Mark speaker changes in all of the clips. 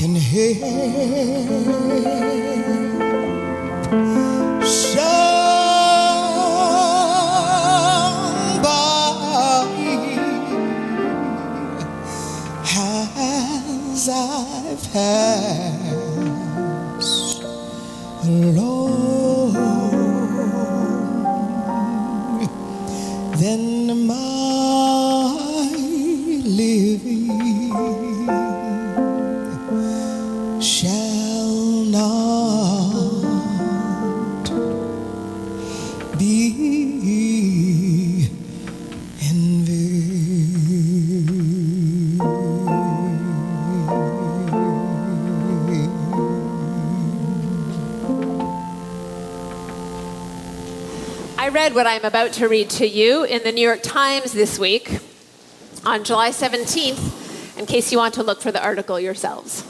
Speaker 1: can help somebody as I've passed along, then my living shall not be in vain.
Speaker 2: I read what I'm about to read to you in the New York Times this week on July 17th, in case you want to look for the article yourselves.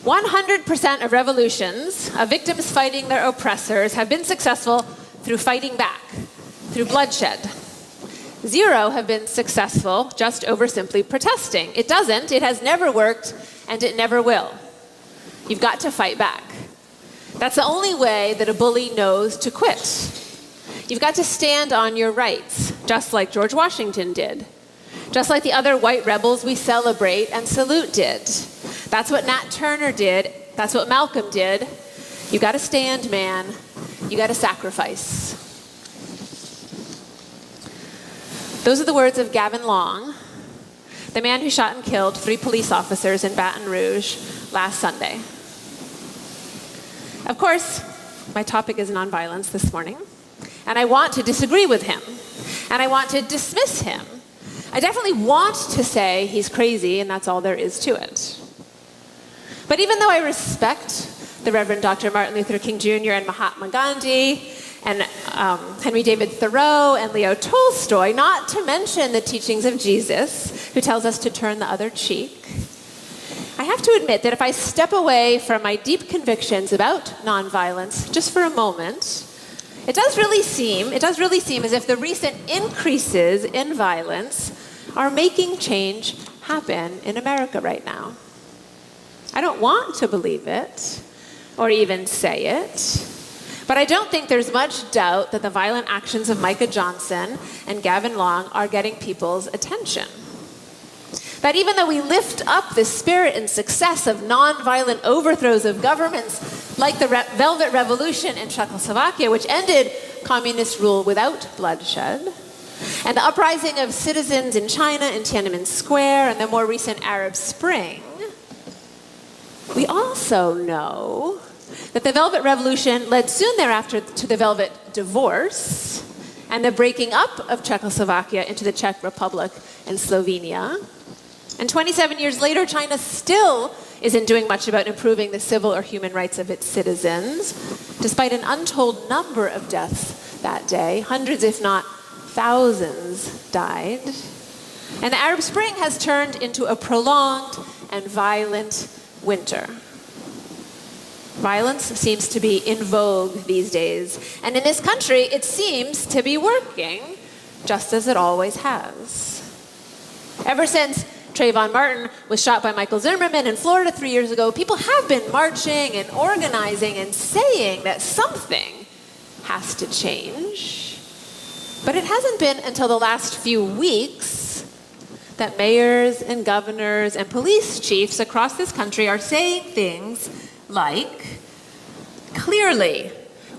Speaker 2: 100% of revolutions, of victims fighting their oppressors, have been successful through fighting back, through bloodshed. 0 have been successful just over simply protesting. It doesn't, it has never worked, and it never will. You've got to fight back. That's the only way that a bully knows to quit. You've got to stand on your rights, just like George Washington did. Just like the other white rebels we celebrate and salute did. That's what Nat Turner did. That's what Malcolm did. You got to stand, man. You got to sacrifice. Those are the words of Gavin Long, the man who shot and killed 3 police officers in Baton Rouge last Sunday. Of course, my topic is nonviolence this morning, and I want to disagree with him, and I want to dismiss him. I definitely want to say he's crazy, and that's all there is to it. But even though I respect the Reverend Dr. Martin Luther King Jr. and Mahatma Gandhi, and Henry David Thoreau and Leo Tolstoy, not to mention the teachings of Jesus, who tells us to turn the other cheek, I have to admit that if I step away from my deep convictions about nonviolence just for a moment, it does really seem as if the recent increases in violence are making change happen in America right now. I don't want to believe it, or even say it, but I don't think there's much doubt that the violent actions of Micah Johnson and Gavin Long are getting people's attention. That even though we lift up the spirit and success of nonviolent overthrows of governments like the Velvet Revolution in Czechoslovakia, which ended communist rule without bloodshed, and the uprising of citizens in China in Tiananmen Square, and the more recent Arab Spring, we also know that the Velvet Revolution led soon thereafter to the Velvet Divorce and the breaking up of Czechoslovakia into the Czech Republic and Slovenia. And 27 years later, China still isn't doing much about improving the civil or human rights of its citizens, despite an untold number of deaths that day. Hundreds, if not thousands, died. And the Arab Spring has turned into a prolonged and violent winter. Violence seems to be in vogue these days. And in this country, it seems to be working, just as it always has. Ever since Trayvon Martin was shot by Michael Zimmerman in Florida 3 years ago, people have been marching and organizing and saying that something has to change. But it hasn't been until the last few weeks that mayors and governors and police chiefs across this country are saying things like, clearly,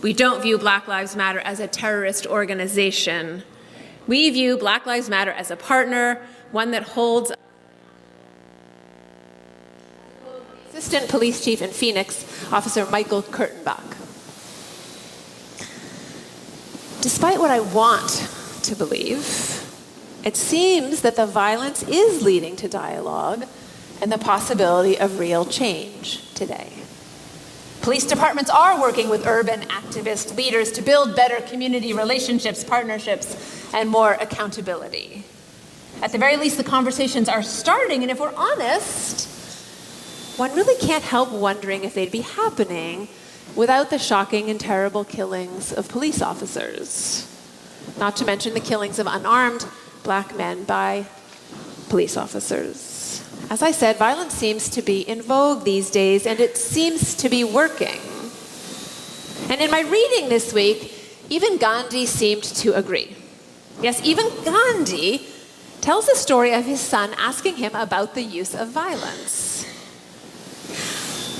Speaker 2: we don't view Black Lives Matter as a terrorist organization. We view Black Lives Matter as a partner, one that holds. Assistant Police Chief in Phoenix, Officer Michael Kurtenbach. Despite what I want to believe, it seems that the violence is leading to dialogue and the possibility of real change today. Police departments are working with urban activist leaders to build better community relationships, partnerships, and more accountability. At the very least, the conversations are starting, and if we're honest, one really can't help wondering if they'd be happening without the shocking and terrible killings of police officers. Not to mention the killings of unarmed Black men by police officers. As I said, violence seems to be in vogue these days, and it seems to be working. And in my reading this week, even Gandhi seemed to agree. Yes, even Gandhi tells the story of his son asking him about the use of violence.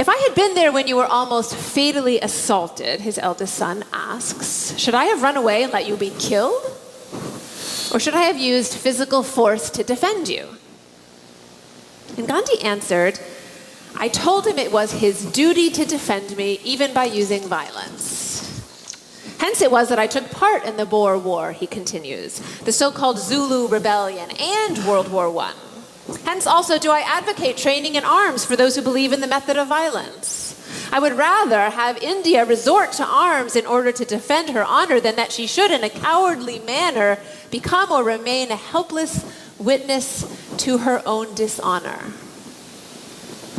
Speaker 2: If I had been there when you were almost fatally assaulted, his eldest son asks, should I have run away and let you be killed? Or should I have used physical force to defend you? And Gandhi answered, I told him it was his duty to defend me, even by using violence. Hence it was that I took part in the Boer War, he continues, the so-called Zulu Rebellion and World War I. Hence also do I advocate training in arms for those who believe in the method of violence. I would rather have India resort to arms in order to defend her honor than that she should, in a cowardly manner, become or remain a helpless witness to her own dishonor.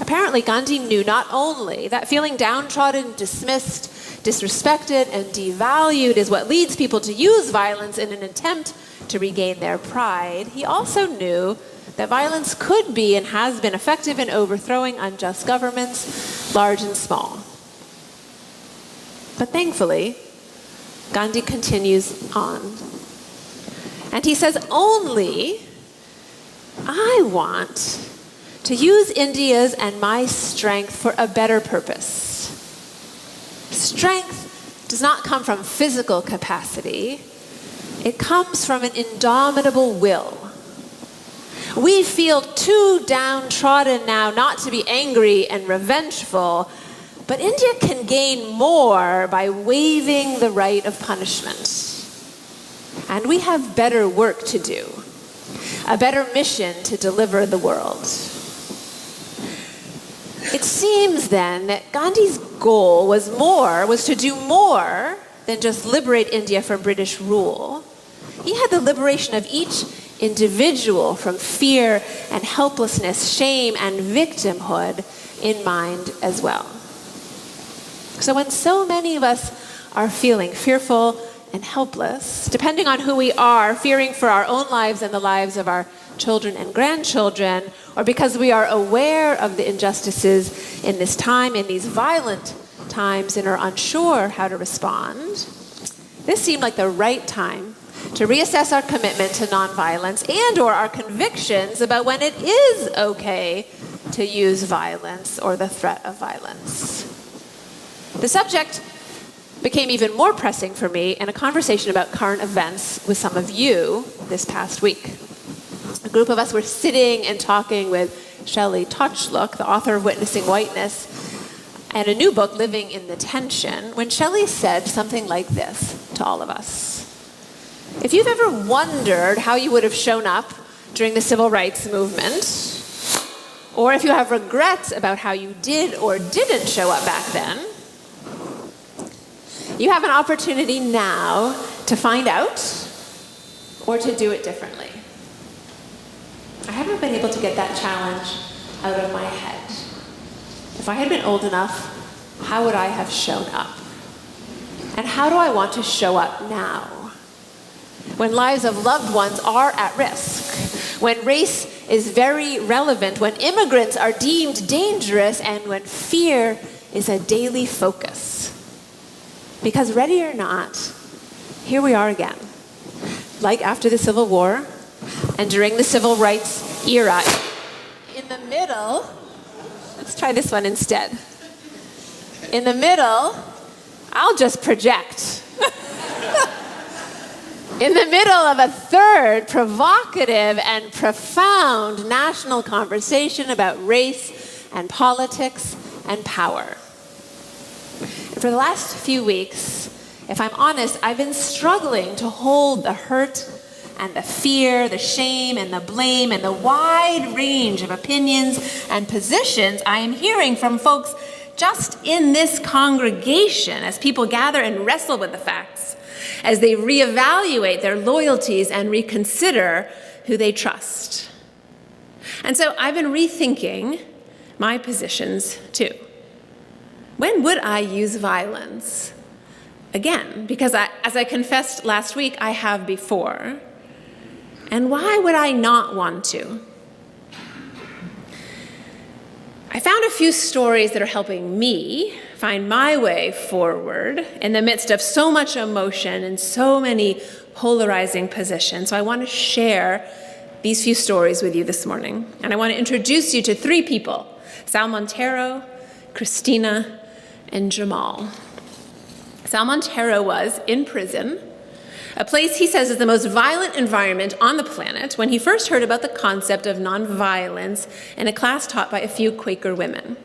Speaker 2: Apparently, Gandhi knew not only that feeling downtrodden, dismissed, disrespected, and devalued is what leads people to use violence in an attempt to regain their pride, he also knew that violence could be and has been effective in overthrowing unjust governments, large and small. But thankfully, Gandhi continues on. And he says, only I want to use India's and my strength for a better purpose. Strength does not come from physical capacity. It comes from an indomitable will. We feel too downtrodden now not to be angry and revengeful, but India can gain more by waiving the right of punishment. And we have better work to do, a better mission to deliver the world. It seems then that Gandhi's goal was to do more than just liberate India from British rule. He had the liberation of each individual from fear and helplessness, shame and victimhood in mind as well. So when so many of us are feeling fearful and helpless, depending on who we are, fearing for our own lives and the lives of our children and grandchildren, or because we are aware of the injustices in this time, in these violent times, and are unsure how to respond, this seemed like the right time to reassess our commitment to nonviolence and/or our convictions about when it is okay to use violence or the threat of violence. The subject became even more pressing for me in a conversation about current events with some of you this past week. A group of us were sitting and talking with Shelley Touchlook, the author of Witnessing Whiteness, and a new book, Living in the Tension, when Shelley said something like this to all of us. If you've ever wondered how you would have shown up during the civil rights movement, or if you have regrets about how you did or didn't show up back then, you have an opportunity now to find out or to do it differently. I haven't been able to get that challenge out of my head. If I had been old enough, how would I have shown up? And how do I want to show up now? When lives of loved ones are at risk, when race is very relevant, when immigrants are deemed dangerous, and when fear is a daily focus. Because ready or not, here we are again. Like after the Civil War and during the Civil Rights era. In the middle, let's try this one instead. In the middle, I'll just project. In the middle of a third provocative and profound national conversation about race and politics and power. And for the last few weeks, if I'm honest, I've been struggling to hold the hurt and the fear, the shame and the blame and the wide range of opinions and positions I am hearing from folks just in this congregation as people gather and wrestle with the facts, as they reevaluate their loyalties and reconsider who they trust. And so I've been rethinking my positions too. When would I use violence? Again, because as I confessed last week, I have before. And why would I not want to? I found a few stories that are helping me find my way forward in the midst of so much emotion and so many polarizing positions. So I want to share these few stories with you this morning. And I want to introduce you to three people: Sal Montero, Christina, and Jamal. Sal Montero was in prison, a place he says is the most violent environment on the planet, when he first heard about the concept of nonviolence in a class taught by a few Quaker women.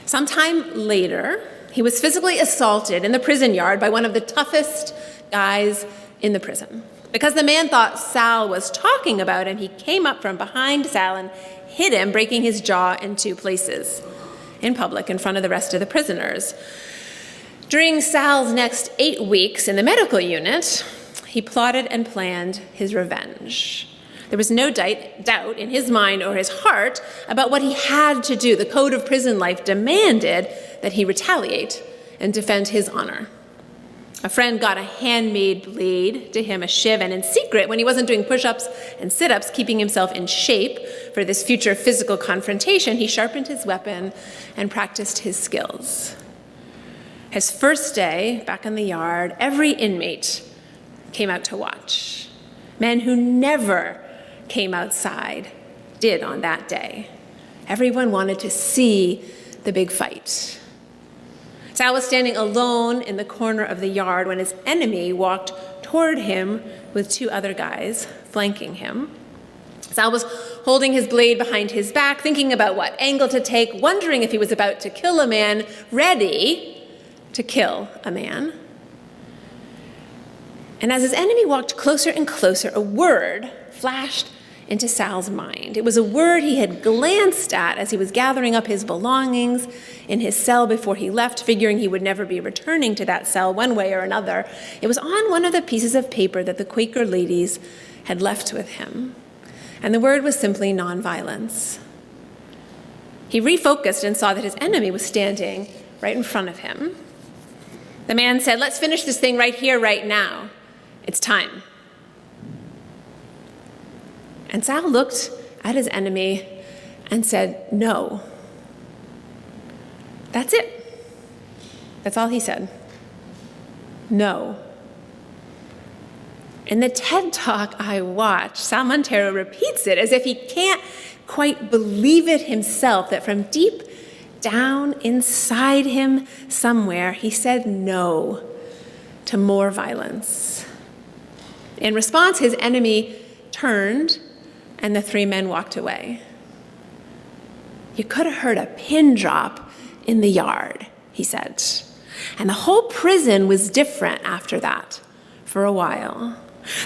Speaker 2: Sometime later, he was physically assaulted in the prison yard by one of the toughest guys in the prison. Because the man thought Sal was talking about him, he came up from behind Sal and hit him, breaking his jaw in 2 places in public in front of the rest of the prisoners. During Sal's next 8 weeks in the medical unit, he plotted and planned his revenge. There was no doubt in his mind or his heart about what he had to do. The code of prison life demanded that he retaliate and defend his honor. A friend got a handmade blade to him, a shiv, and in secret, when he wasn't doing push-ups and sit-ups, keeping himself in shape for this future physical confrontation, he sharpened his weapon and practiced his skills. His first day back in the yard, every inmate came out to watch. Men who never came outside did on that day. Everyone wanted to see the big fight. Sal was standing alone in the corner of the yard when his enemy walked toward him with 2 other guys flanking him. Sal was holding his blade behind his back, thinking about what angle to take, wondering if he was about to kill a man, ready to kill a man. And as his enemy walked closer and closer, a word flashed into Sal's mind. It was a word he had glanced at as he was gathering up his belongings in his cell before he left, figuring he would never be returning to that cell one way or another. It was on one of the pieces of paper that the Quaker ladies had left with him. And the word was simply nonviolence. He refocused and saw that his enemy was standing right in front of him. The man said, "Let's finish this thing right here, right now. It's time." And Sal looked at his enemy and said, "No." That's it. That's all he said. No. In the TED Talk I watched, Sal Montero repeats it as if he can't quite believe it himself, that from deep down inside him somewhere, he said no to more violence. In response, his enemy turned and the 3 men walked away. "You could have heard a pin drop in the yard," he said. And the whole prison was different after that for a while.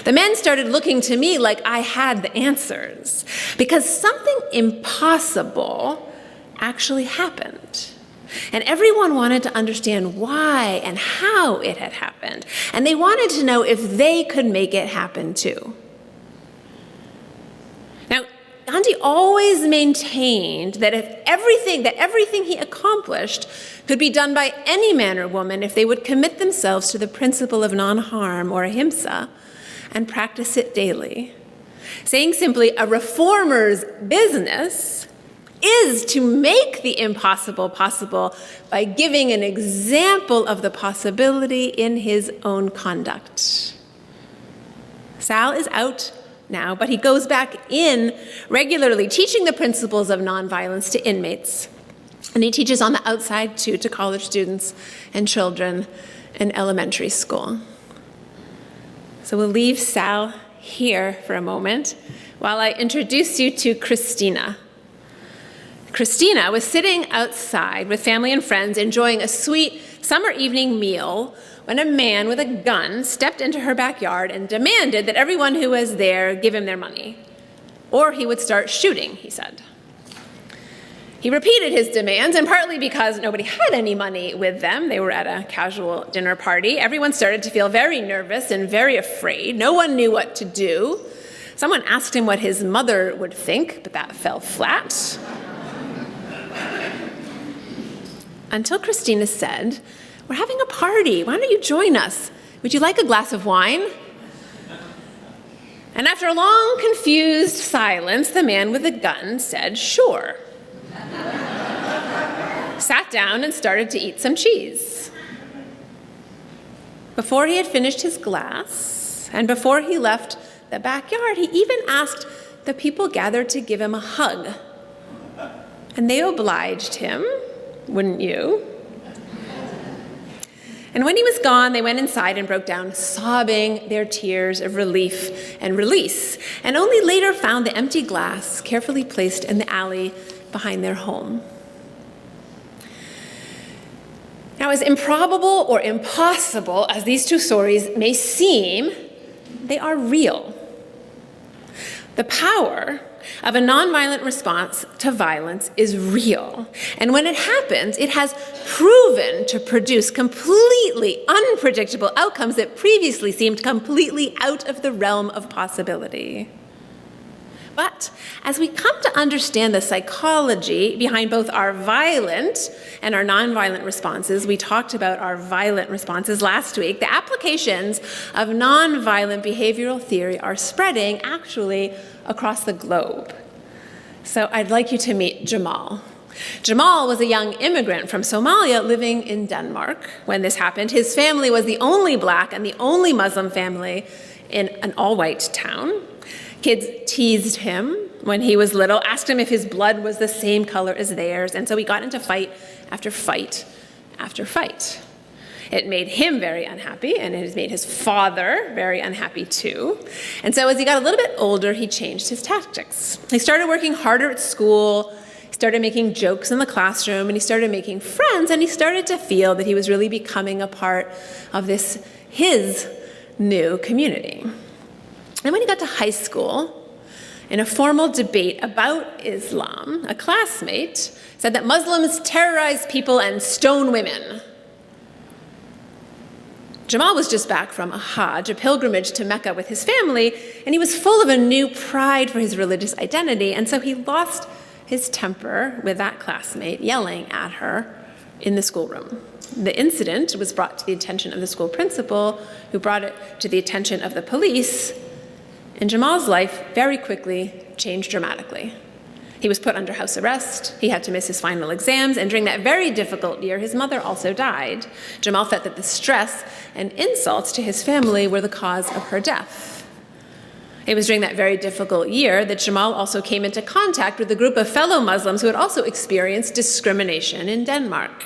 Speaker 2: The men started looking to me like I had the answers, because something impossible actually happened. And everyone wanted to understand why and how it had happened. And they wanted to know if they could make it happen too. Now, Gandhi always maintained that everything he accomplished could be done by any man or woman if they would commit themselves to the principle of non-harm, or ahimsa, and practice it daily. Saying simply, a reformer's business is to make the impossible possible by giving an example of the possibility in his own conduct. Sal is out now, but he goes back in regularly, teaching the principles of nonviolence to inmates. And he teaches on the outside, too, to college students and children in elementary school. So we'll leave Sal here for a moment while I introduce you to Christina. Christina was sitting outside with family and friends enjoying a sweet summer evening meal when a man with a gun stepped into her backyard and demanded that everyone who was there give him their money, or he would start shooting, he said. He repeated his demands, and partly because nobody had any money with them, they were at a casual dinner party, everyone started to feel very nervous and very afraid. No one knew what to do. Someone asked him what his mother would think, but that fell flat. Until Christina said, "We're having a party. Why don't you join us? Would you like a glass of wine?" And after a long, confused silence, the man with the gun said, "Sure." sat down and started to eat some cheese. Before he had finished his glass, and before he left the backyard, he even asked the people gathered to give him a hug. And they obliged him, wouldn't you? And when he was gone, they went inside and broke down, sobbing their tears of relief and release, and only later found the empty glass carefully placed in the alley behind their home. Now, as improbable or impossible as these two stories may seem, they are real. The power of a nonviolent response to violence is real. And when it happens, it has proven to produce completely unpredictable outcomes that previously seemed completely out of the realm of possibility. But as we come to understand the psychology behind both our violent and our nonviolent responses, we talked about our violent responses last week, the applications of nonviolent behavioral theory are spreading actually across the globe. So I'd like you to meet Jamal. Jamal was a young immigrant from Somalia living in Denmark when this happened. His family was the only Black and the only Muslim family in an all-white town. Kids teased him when he was little, asked him if his blood was the same color as theirs, and so he got into fight after fight after fight. It made him very unhappy, and it has made his father very unhappy too. And so as he got a little bit older, he changed his tactics. He started working harder at school, he started making jokes in the classroom, and he started making friends, and he started to feel that he was really becoming a part of his new community. And when he got to high school, in a formal debate about Islam, a classmate said that Muslims terrorize people and stone women. Jamal was just back from a Hajj, a pilgrimage to Mecca with his family, and he was full of a new pride for his religious identity, and so he lost his temper with that classmate, yelling at her in the schoolroom. The incident was brought to the attention of the school principal, who brought it to the attention of the police, and Jamal's life very quickly changed dramatically. He was put under house arrest, he had to miss his final exams, and during that very difficult year, his mother also died. Jamal felt that the stress and insults to his family were the cause of her death. It was during that very difficult year that Jamal also came into contact with a group of fellow Muslims who had also experienced discrimination in Denmark.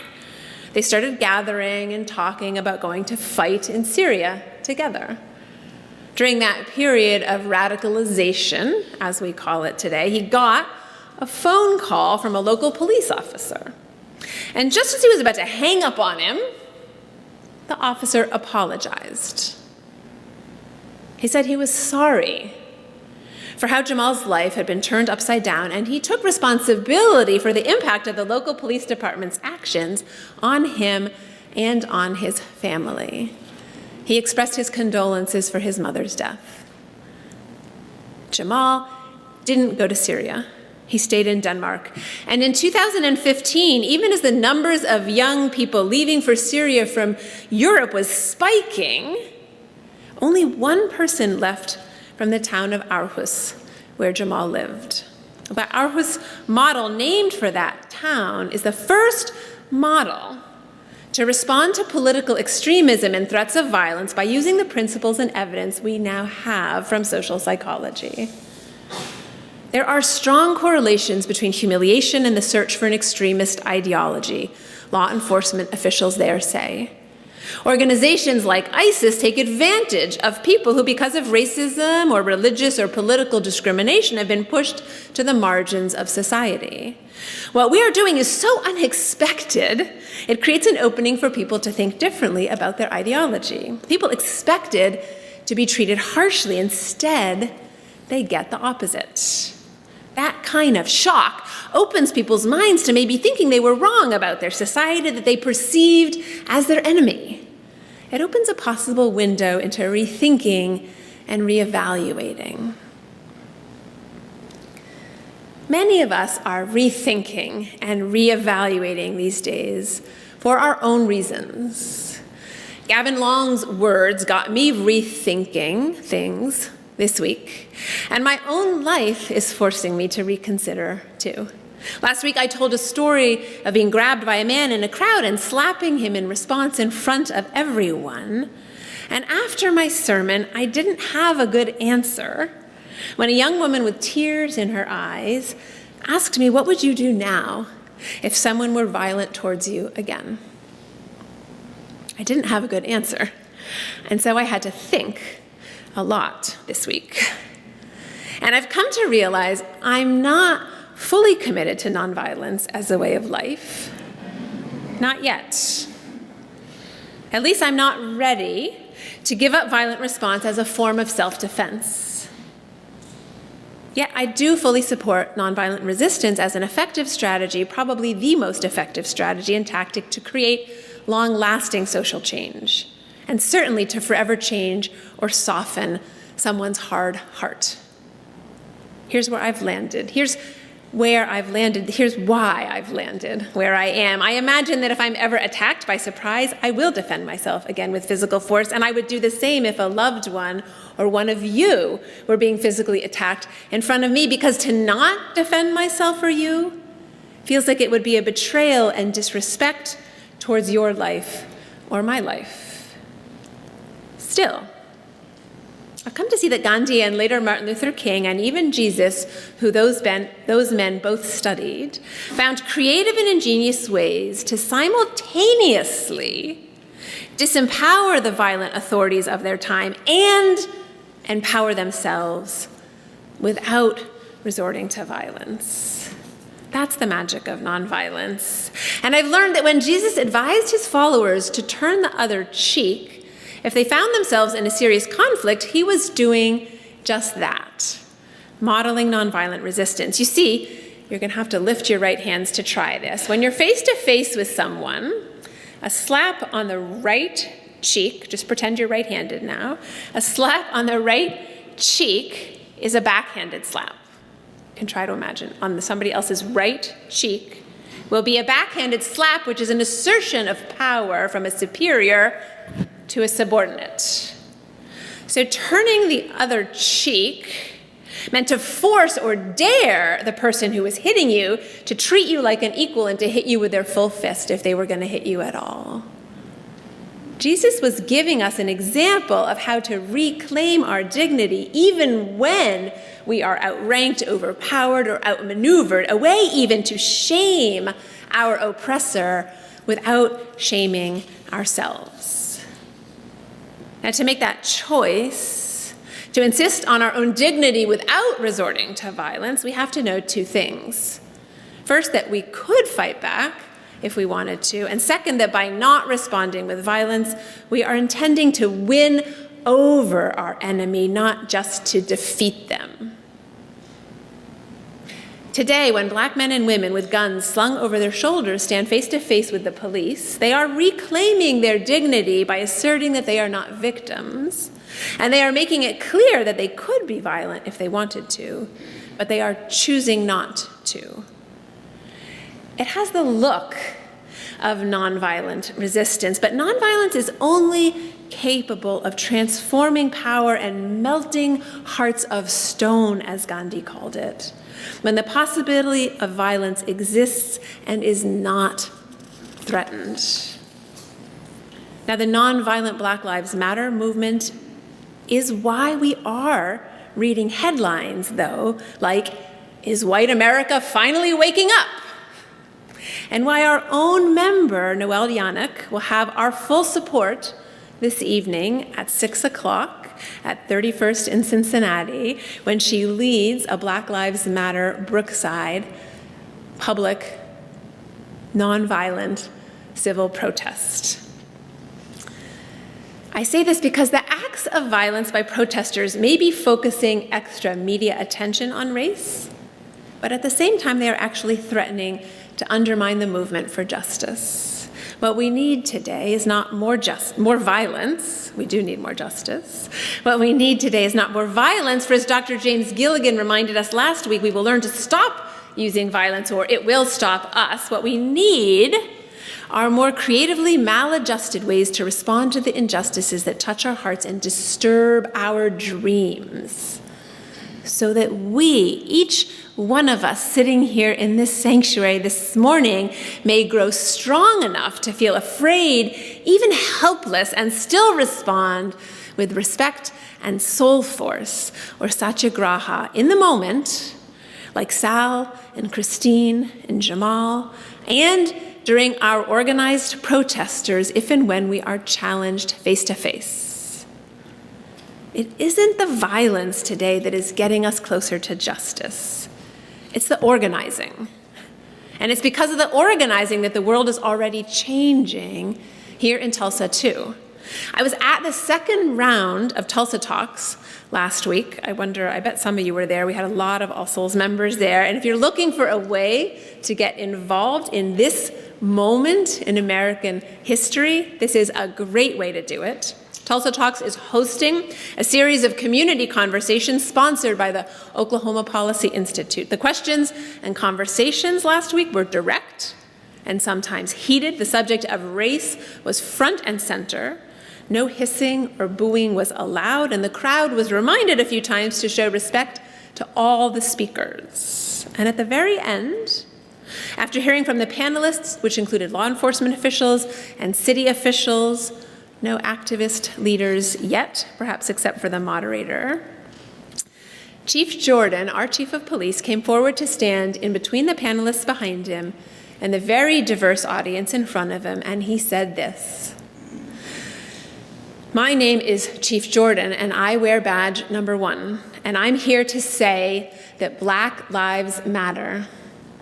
Speaker 2: They started gathering and talking about going to fight in Syria together. During that period of radicalization, as we call it today, he got a phone call from a local police officer. And just as he was about to hang up on him, the officer apologized. He said he was sorry for how Jamal's life had been turned upside down, and he took responsibility for the impact of the local police department's actions on him and on his family. He expressed his condolences for his mother's death. Jamal didn't go to Syria. He stayed in Denmark. And in 2015, even as the numbers of young people leaving for Syria from Europe was spiking, only one person left from the town of Aarhus, where Jamal lived. The Aarhus model, named for that town, is the first model to respond to political extremism and threats of violence by using the principles and evidence we now have from social psychology. There are strong correlations between humiliation and the search for an extremist ideology, law enforcement officials there say. Organizations like ISIS take advantage of people who, because of racism or religious or political discrimination, have been pushed to the margins of society. What we are doing is so unexpected, it creates an opening for people to think differently about their ideology. People expected to be treated harshly. Instead, they get the opposite. That kind of shock opens people's minds to maybe thinking they were wrong about their society that they perceived as their enemy. It opens a possible window into rethinking and reevaluating. Many of us are rethinking and reevaluating these days for our own reasons. Gavin Long's words got me rethinking things this week, and my own life is forcing me to reconsider too. Last week, I told a story of being grabbed by a man in a crowd and slapping him in response in front of everyone. And after my sermon, I didn't have a good answer when a young woman with tears in her eyes asked me, "What would you do now if someone were violent towards you again?" I didn't have a good answer, and so I had to think a lot this week. And I've come to realize I'm not fully committed to nonviolence as a way of life. Not yet. At least I'm not ready to give up violent response as a form of self-defense. Yet I do fully support nonviolent resistance as an effective strategy, probably the most effective strategy and tactic to create long-lasting social change, and certainly to forever change or soften someone's hard heart. Here's where I've landed. Here's why I've landed where I am. I imagine that if I'm ever attacked by surprise, I will defend myself again with physical force, and I would do the same if a loved one or one of you were being physically attacked in front of me, because to not defend myself or you feels like it would be a betrayal and disrespect towards your life or my life. Still, I've come to see that Gandhi and later Martin Luther King and even Jesus, who those men both studied, found creative and ingenious ways to simultaneously disempower the violent authorities of their time and empower themselves without resorting to violence. That's the magic of nonviolence. And I've learned that when Jesus advised his followers to turn the other cheek, if they found themselves in a serious conflict, he was doing just that, modeling nonviolent resistance. You see, you're going to have to lift your right hands to try this. When you're face to face with someone, a slap on the right cheek, just pretend you're right-handed now, a slap on the right cheek is a backhanded slap. You can try to imagine. On somebody else's right cheek will be a backhanded slap, which is an assertion of power from a superior to a subordinate. So turning the other cheek meant to force or dare the person who was hitting you to treat you like an equal and to hit you with their full fist if they were going to hit you at all. Jesus was giving us an example of how to reclaim our dignity even when we are outranked, overpowered, or outmaneuvered, a way even to shame our oppressor without shaming ourselves. Now, to make that choice, to insist on our own dignity without resorting to violence, we have to know two things. First, that we could fight back if we wanted to, and second, that by not responding with violence, we are intending to win over our enemy, not just to defeat them. Today, when black men and women with guns slung over their shoulders stand face to face with the police, they are reclaiming their dignity by asserting that they are not victims, and they are making it clear that they could be violent if they wanted to, but they are choosing not to. It has the look of nonviolent resistance, but nonviolence is only capable of transforming power and melting hearts of stone, as Gandhi called it, when the possibility of violence exists and is not threatened. Now, the nonviolent Black Lives Matter movement is why we are reading headlines, though, like, "Is white America finally waking up?" And why our own member, Noelle Yannick, will have our full support this evening at 6 o'clock at 31st in Cincinnati when she leads a Black Lives Matter Brookside public, nonviolent civil protest. I say this because the acts of violence by protesters may be focusing extra media attention on race, but at the same time they are actually threatening to undermine the movement for justice. What we need today is not more violence. We do need more justice. What we need today is not more violence, for as Dr. James Gilligan reminded us last week, we will learn to stop using violence or it will stop us. What we need are more creatively maladjusted ways to respond to the injustices that touch our hearts and disturb our dreams. so that we, each one of us sitting here in this sanctuary this morning, may grow strong enough to feel afraid, even helpless, and still respond with respect and soul force, or satyagraha, in the moment, like Sal and Christine and Jamal, and during our organized protesters, if and when we are challenged face to face. It isn't the violence today that is getting us closer to justice. It's the organizing. And it's because of the organizing that the world is already changing here in Tulsa, too. I was at the second round of Tulsa Talks last week. I bet some of you were there. We had a lot of All Souls members there. And if you're looking for a way to get involved in this moment in American history, this is a great way to do it. Tulsa Talks is hosting a series of community conversations sponsored by the Oklahoma Policy Institute. The questions and conversations last week were direct and sometimes heated. The subject of race was front and center. No hissing or booing was allowed, and the crowd was reminded a few times to show respect to all the speakers. And at the very end, after hearing from the panelists, which included law enforcement officials and city officials, no activist leaders yet, perhaps except for the moderator, Chief Jordan, our chief of police, came forward to stand in between the panelists behind him and the very diverse audience in front of him, and he said this: "My name is Chief Jordan, and I wear badge number 1, and I'm here to say that Black lives matter.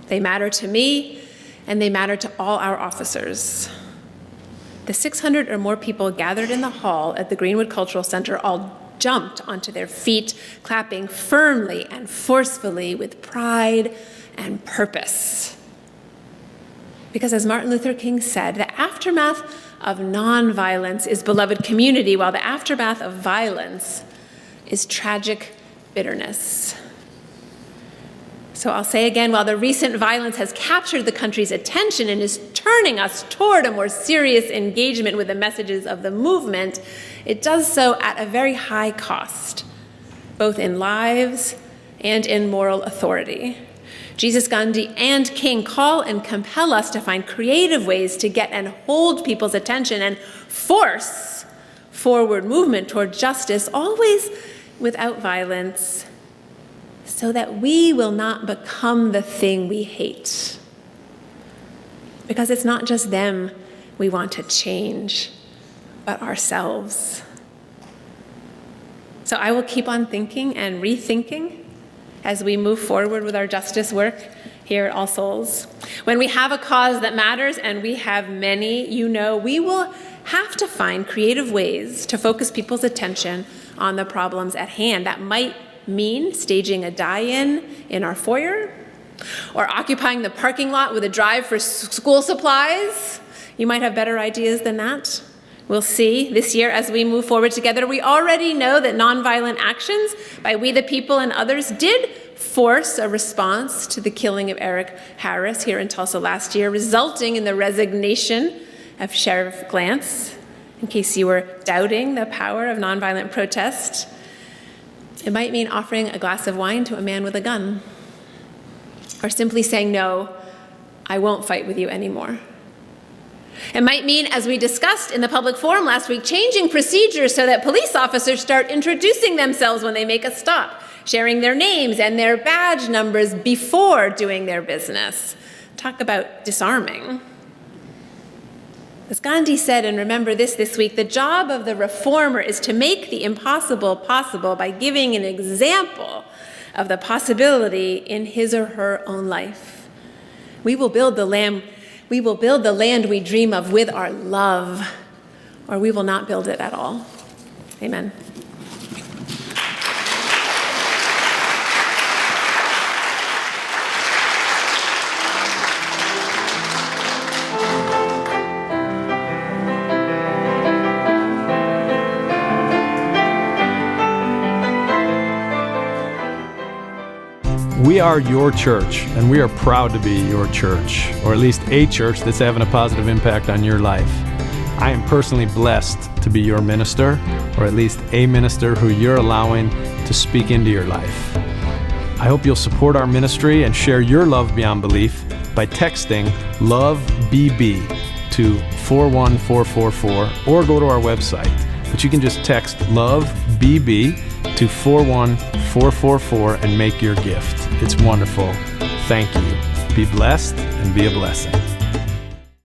Speaker 2: They matter to me, and they matter to all our officers." The 600 or more people gathered in the hall at the Greenwood Cultural Center all jumped onto their feet, clapping firmly and forcefully with pride and purpose. Because as Martin Luther King said, the aftermath of nonviolence is beloved community, while the aftermath of violence is tragic bitterness. So I'll say again, while the recent violence has captured the country's attention and is turning us toward a more serious engagement with the messages of the movement, it does so at a very high cost, both in lives and in moral authority. Jesus, Gandhi, and King call and compel us to find creative ways to get and hold people's attention and force forward movement toward justice, always without violence, so that we will not become the thing we hate. Because it's not just them we want to change, but ourselves. So I will keep on thinking and rethinking as we move forward with our justice work here at All Souls. When we have a cause that matters, and we have many, we will have to find creative ways to focus people's attention on the problems at hand. That might mean staging a die-in in our foyer, or occupying the parking lot with a drive for school supplies. You might have better ideas than that. We'll see this year as we move forward together. We already know that nonviolent actions by we the people and others did force a response to the killing of Eric Harris here in Tulsa last year, resulting in the resignation of Sheriff Glantz. In case you were doubting the power of nonviolent protest, it might mean offering a glass of wine to a man with a gun, or simply saying, "No, I won't fight with you anymore." It might mean, as we discussed in the public forum last week, changing procedures so that police officers start introducing themselves when they make a stop, sharing their names and their badge numbers before doing their business. Talk about disarming. As Gandhi said, and remember this week, the job of the reformer is to make the impossible possible by giving an example of the possibility in his or her own life. We will build the land we dream of with our love, or we will not build it at all. Amen.
Speaker 3: We are your church, and we are proud to be your church, or at least a church that's having a positive impact on your life. I am personally blessed to be your minister, or at least a minister who you're allowing to speak into your life. I hope you'll support our ministry and share your love beyond belief by texting LOVEBB to 41444 or go to our website. But you can just text LOVEBB to 41444 and make your gift. It's wonderful. Thank you. Be blessed and be a blessing.